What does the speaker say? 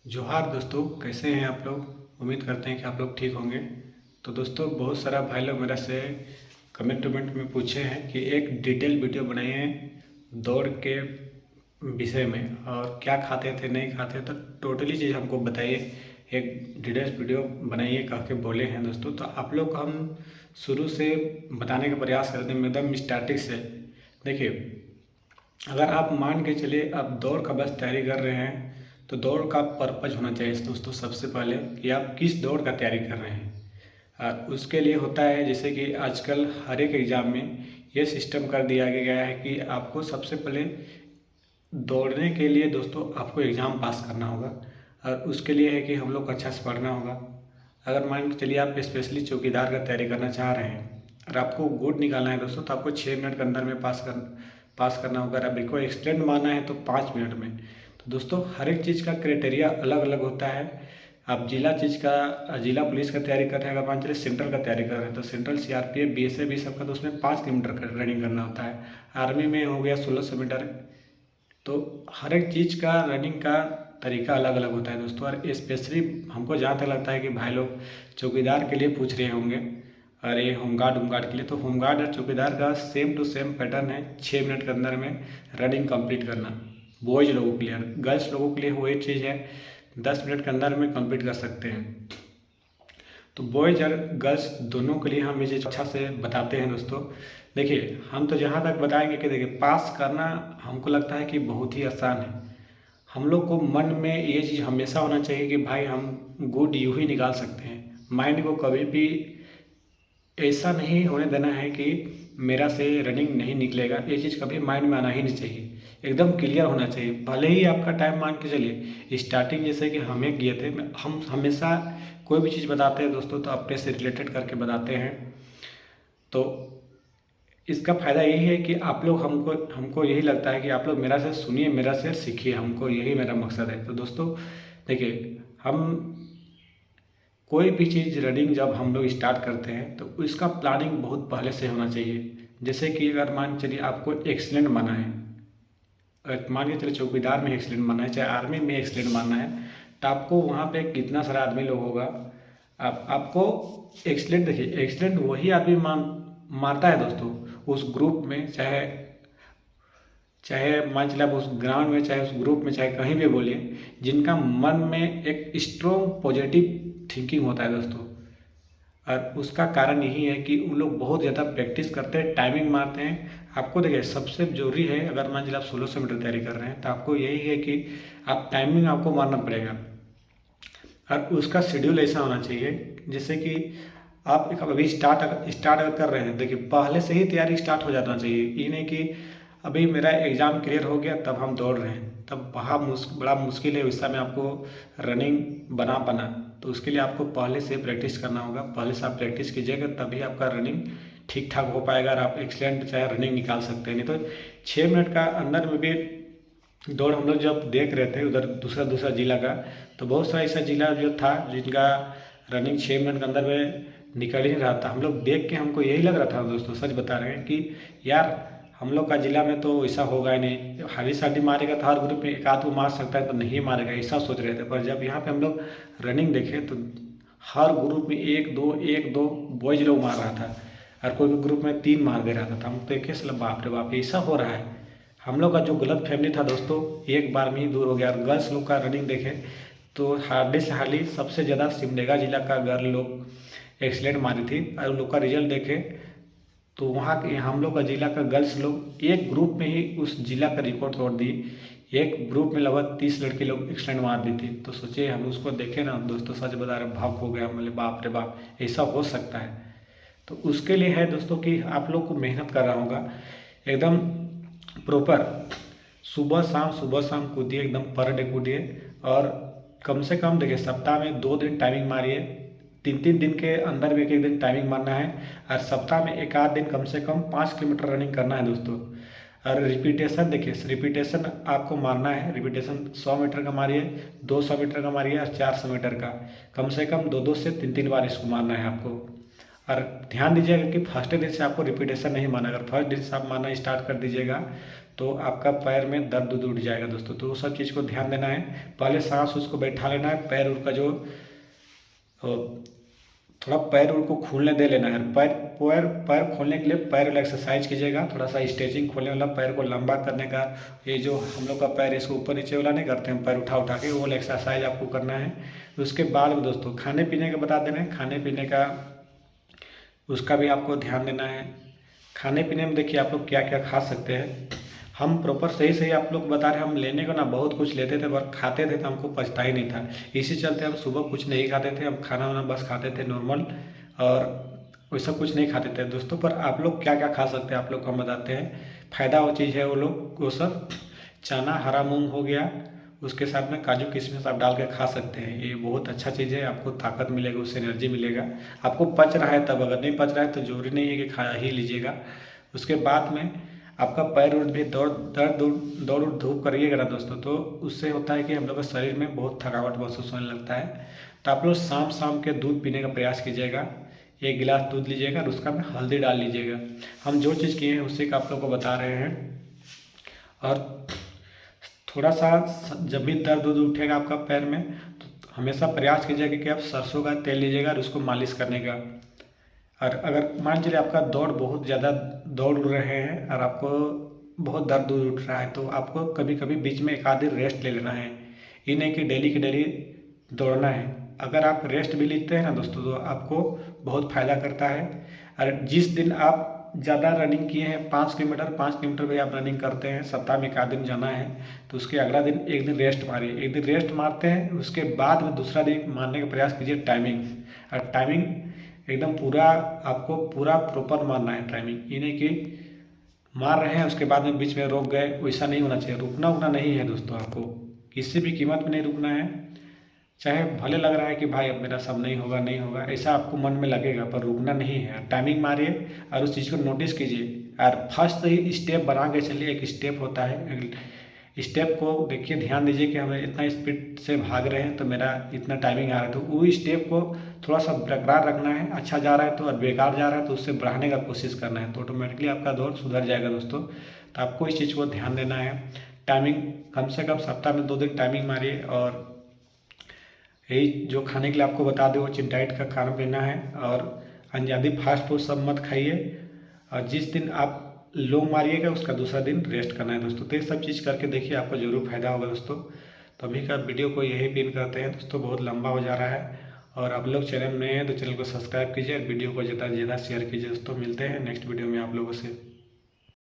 जोहार दोस्तों, कैसे हैं आप लोग। उम्मीद करते हैं कि आप लोग ठीक होंगे। तो दोस्तों, बहुत सारा भाई लोग मेरा से कमेंट में पूछे हैं कि एक डिटेल वीडियो बनाइए दौड़ के विषय में, और क्या खाते थे नहीं खाते, तो टोटली चीज़ हमको बताइए। एक डिटेल्स वीडियो बनाइए कह के बोले हैं दोस्तों। तो आप लोग को हम शुरू से बताने का प्रयास करते हैं, एकदम स्टार्टिंग से। देखिए, अगर आप मान के चलिए आप दौड़ का बस तैयारी कर रहे हैं, तो दौड़ का पर्पज होना चाहिए दोस्तों सबसे पहले कि आप किस दौड़ का तैयारी कर रहे हैं। और उसके लिए होता है, जैसे कि आजकल हर एक एग्ज़ाम में ये सिस्टम कर दिया गया है कि आपको सबसे पहले दौड़ने के लिए दोस्तों आपको एग्ज़ाम पास करना होगा। और उसके लिए है कि हम लोग को अच्छा से पढ़ना होगा। अगर मान के चलिए आप स्पेशली चौकीदार का तैयारी करना चाह रहे हैं और आपको गुड निकालना है दोस्तों, तो आपको 6 मिनट के अंदर में पास करना होगा। अगर आपको एक्सटेंड मारना है तो 5 मिनट में। तो दोस्तों, हर एक चीज़ का क्राइटेरिया अलग अलग होता है। आप जिला पुलिस का तैयारी कर रहे हैं, अगर मान चलिए सेंट्रल का तैयारी कर रहे हैं, तो सेंट्रल सीआरपीएफ बीएसएफ भी सबका, तो उसमें 5 किलोमीटर का रनिंग करना होता है। आर्मी में हो गया 1600 मीटर। तो हर एक चीज़ का रनिंग का तरीका अलग अलग होता है दोस्तों। और स्पेशली हमको जहाँ तक लगता है कि भाई लोग चौकीदार के लिए पूछ रहे होंगे, और ये होमगार्ड के लिए, तो होमगार्ड और चौकीदार का सेम टू सेम पैटर्न है। 6 मिनट के अंदर में रनिंग कंप्लीट करना बॉयज लोगों के लिए। गर्ल्स लोगों के लिए वही चीज़ है, 10 मिनट के अंदर में कंप्लीट कर सकते हैं। तो बॉयज और गर्ल्स दोनों के लिए हम ये चीज़ अच्छा से बताते हैं दोस्तों। देखिए, हम तो जहाँ तक बताएंगे कि देखिए, पास करना हमको लगता है कि बहुत ही आसान है। हम लोग को मन में ये चीज़ हमेशा होना चाहिए कि भाई हम गुड यूँ ही निकाल सकते हैं। माइंड को कभी भी ऐसा नहीं होने देना है कि मेरा से रनिंग नहीं निकलेगा। ये चीज़ कभी माइंड में आना ही नहीं चाहिए। एकदम क्लियर होना चाहिए। भले ही आपका टाइम मान के चलिए स्टार्टिंग जैसे कि हमें किए थे, हम हमेशा कोई भी चीज़ बताते हैं दोस्तों तो अपने से रिलेटेड करके बताते हैं। तो इसका फ़ायदा यही है कि आप लोग हमको हमको यही लगता है कि आप लोग मेरा से सुनिए, मेरा से सीखिए। हमको यही मेरा मकसद है। तो दोस्तों देखिए, हम कोई भी चीज़ रनिंग जब हम लोग स्टार्ट करते हैं तो उसका प्लानिंग बहुत पहले से होना चाहिए। जैसे कि अगर मान चलिए आपको एक्सीलेंट माना है, अगर मान के चलिए चौकीदार में एक्सीलेंट माना है, चाहे आर्मी में एक्सीलेंट माना है, तो आपको वहाँ पे कितना सारा आदमी लोग होगा। आपको एक्सीलेंट, देखिए एक्सीलेंट वही आदमी मारता है दोस्तों उस ग्रुप में, चाहे चाहे मान चलिए आप उस ग्राउंड में, चाहे उस ग्रुप में, चाहे कहीं भी बोलिए, जिनका मन में एक स्ट्रॉन्ग पॉजिटिव थिंकिंग होता है दोस्तों। और उसका कारण यही है कि उन लोग बहुत ज़्यादा प्रैक्टिस करते हैं, टाइमिंग मारते हैं। आपको देखिए, सबसे ज़रूरी है, अगर मान लीजिए आप 1600 मीटर तैयारी कर रहे हैं, तो आपको यही है कि आप टाइमिंग आपको मारना पड़ेगा। और उसका शेड्यूल ऐसा होना चाहिए जैसे कि आप एक अभी स्टार्ट अगर कर रहे हैं, देखिए पहले से ही तैयारी स्टार्ट हो जाना चाहिए। ये नहीं कि अभी मेरा एग्ज़ाम क्लियर हो गया तब हम दौड़ रहे हैं, तब बड़ा मुश्किल है उस समय आपको रनिंग बना पाना। तो उसके लिए आपको पहले से प्रैक्टिस करना होगा। पहले से आप प्रैक्टिस कीजिएगा तभी आपका रनिंग ठीक ठाक हो पाएगा और आप एक्सीलेंट चाहे रनिंग निकाल सकते हैं। नहीं तो 6 मिनट का अंदर में भी दौड़ हम लोग जब देख रहे थे उधर दूसरा दूसरा जिला का, तो बहुत सारा ऐसा जिला जो था जिनका रनिंग 6 मिनट के अंदर में निकल ही नहीं रहा था। हम लोग देख के हमको यही लग रहा था दोस्तों, सच बता रहे हैं कि यार हम लोग का जिला में तो ऐसा होगा ही नहीं। हाली साडी मारेगा तो हर ग्रुप में एक आध को मार सकता है, तो नहीं मारेगा, ऐसा सोच रहे थे। पर जब यहाँ पे हम लोग रनिंग देखे तो हर ग्रुप में एक दो बॉयज लोग मार रहा था, और कोई भी ग्रुप में 3 मार दे रहा था। हम देखे चलो बाप रे बाप, ऐसा हो रहा है। हम लोग का जो गलत फैमिली था दोस्तों, एक बार में ही दूर हो गया। और गर्ल्स लोग का रनिंग देखें तो हार्डली से हार्डली सबसे ज़्यादा सिमडेगा जिला का गर्ल लोग एक्सीलेंट मारी थी। और उन लोग का रिजल्ट देखें तो वहाँ के हम लोग का जिला का गर्ल्स लोग एक ग्रुप में ही उस जिला का रिकॉर्ड तोड़ दी। एक ग्रुप में लगभग 30 लड़के लोग एक्सीडेंट मार दी थी। तो सोचिए, हम उसको देखे ना दोस्तों, सच बता रहे, भावुक हो गया। बोले बाप रे बाप, ऐसा हो सकता है। तो उसके लिए है दोस्तों कि आप लोग को मेहनत करना होगा एकदम प्रॉपर। सुबह शाम कूदिए, एकदम पर डे कूदिए। और कम से कम देखिए, सप्ताह में 2 दिन टाइमिंग मारिए। 3 दिन के अंदर में एक दिन टाइमिंग मारना है। और सप्ताह में एक आध दिन कम से कम 5 किलोमीटर रनिंग करना है दोस्तों। और रिपीटेशन देखिए, रिपीटेशन आपको मारना है। रिपीटेशन 100 मीटर का मारिए, 200 मीटर का मारिए, और 400 मीटर का कम से कम 2 से 3 बार इसको मारना है आपको। और ध्यान दीजिएगा कि फर्स्ट दिन से आपको रिपीटेशन नहीं मारना। अगर फर्स्ट दिन से आप मारना स्टार्ट कर दीजिएगा तो आपका पैर में दर्द उठ जाएगा दोस्तों। तो वो सब चीज़ को ध्यान देना है। पहले सांस उसको बैठा लेना है, पैर उनका जो थोड़ा पैर उनको खोलने दे लेना है। पैर पैर पैर खोलने के लिए पैर वाला एक्सरसाइज कीजिएगा, थोड़ा सा स्ट्रेचिंग खोलने वाला, पैर को लंबा करने का। ये जो हम लोग का पैर इसको ऊपर नीचे वाला नहीं करते हैं, पैर उठा उठा के, वो वाला एक्सरसाइज आपको करना है। उसके बाद में दोस्तों खाने पीने का बता देना है। खाने पीने का उसका भी आपको ध्यान देना है। खाने पीने में देखिए आप लोग क्या क्या खा सकते हैं। हम प्रॉपर सही सही आप लोग बता रहे हैं। हम लेने को ना बहुत कुछ लेते थे पर खाते थे तो हमको पछता ही नहीं था। इसी चलते हम सुबह कुछ नहीं खाते थे, हम खाना वाना बस खाते थे नॉर्मल, और वैसा कुछ नहीं खाते थे दोस्तों। पर आप लोग क्या क्या खा सकते हैं आप लोग को हम बताते हैं। फ़ायदा वो चीज़ है वो सब चना, हरा मूंग हो गया, उसके साथ में काजू किशमिश आप डाल के खा सकते हैं। ये बहुत अच्छा चीज़ है, आपको ताकत मिलेगा, उससे एनर्जी मिलेगा। आपको पच रहा है तब, अगर नहीं पच रहा है तो जरूरी नहीं है कि खा ही लीजिएगा। उसके बाद में आपका पैर उर्द भी दौड़ धूप करिएगा ना दोस्तों, तो उससे होता है कि हम लोग के शरीर में बहुत थकावट महसूस होने लगता है। तो आप लोग शाम शाम के दूध पीने का प्रयास कीजिएगा। 1 गिलास दूध लीजिएगा और उसका में हल्दी डाल लीजिएगा। हम जो चीज़ किए हैं उसी का आप लोग को बता रहे हैं। और थोड़ा सा जब भी दर्द उठेगा आपका पैर में, तो हमेशा प्रयास कीजिएगा कि आप सरसों का तेल लीजिएगा और उसको मालिश करने का। और अगर मान लीजिए आपका दौड़ बहुत ज़्यादा दौड़ रहे हैं और आपको बहुत दर्द उठ रहा है, तो आपको कभी कभी बीच में एक आध दिन रेस्ट ले लेना है। ये नहीं कि डेली की डेली दौड़ना है। अगर आप रेस्ट भी लेते हैं ना दोस्तों तो आपको बहुत फ़ायदा करता है। और जिस दिन आप ज़्यादा रनिंग किए हैं, 5 किलोमीटर भी आप रनिंग करते हैं, सप्ताह में एक आध दिन जाना है, तो उसके अगला दिन एक दिन रेस्ट मारिए। एक दिन रेस्ट मारते हैं, उसके बाद में दूसरा दिन मारने का प्रयास कीजिए टाइमिंग। और टाइमिंग एकदम पूरा आपको पूरा प्रॉपर मारना है टाइमिंग। ये नहीं कि मार रहे हैं उसके बाद में बीच में रोक गए, वैसा नहीं होना चाहिए। रुकना उकना नहीं है दोस्तों, आपको किसी भी कीमत में नहीं रुकना है। चाहे भले लग रहा है कि भाई अब मेरा सब नहीं होगा नहीं होगा, ऐसा आपको मन में लगेगा, पर रुकना नहीं है। टाइमिंग मारिए और उस चीज़ को नोटिस कीजिए और फर्स्ट से ही स्टेप बना के चलिए। एक स्टेप होता है, स्टेप को देखिए, ध्यान दीजिए कि हमें इतना स्पीड से भाग रहे हैं तो मेरा इतना टाइमिंग आ रहा है, तो वो स्टेप को थोड़ा सा बरकरार रखना है। अच्छा जा रहा है तो, और बेकार जा रहा है तो उससे बढ़ाने का कोशिश करना है, तो ऑटोमेटिकली आपका दौड़ सुधर जाएगा दोस्तों। तो आपको इस चीज़ को ध्यान देना है। टाइमिंग कम से कम सप्ताह में 2 दिन टाइमिंग मारिए। और यही जो खाने के लिए आपको बता दें वो चीज़ डाइट का खाना पीना है। और अनजादी फास्ट फूड सब मत खाइए। और जिस दिन आप लो मारिएगा उसका दूसरा दिन रेस्ट करना है दोस्तों। तो ये सब चीज़ करके देखिए, आपको जरूर फायदा होगा दोस्तों। तो अभी का वीडियो को यही पिन करते हैं दोस्तों, बहुत लंबा हो जा रहा है। और आप लोग चैनल में हैं तो चैनल को सब्सक्राइब कीजिए, वीडियो को ज़्यादा से ज़्यादा शेयर कीजिए दोस्तों। मिलते हैं नेक्स्ट वीडियो में आप लोगों से।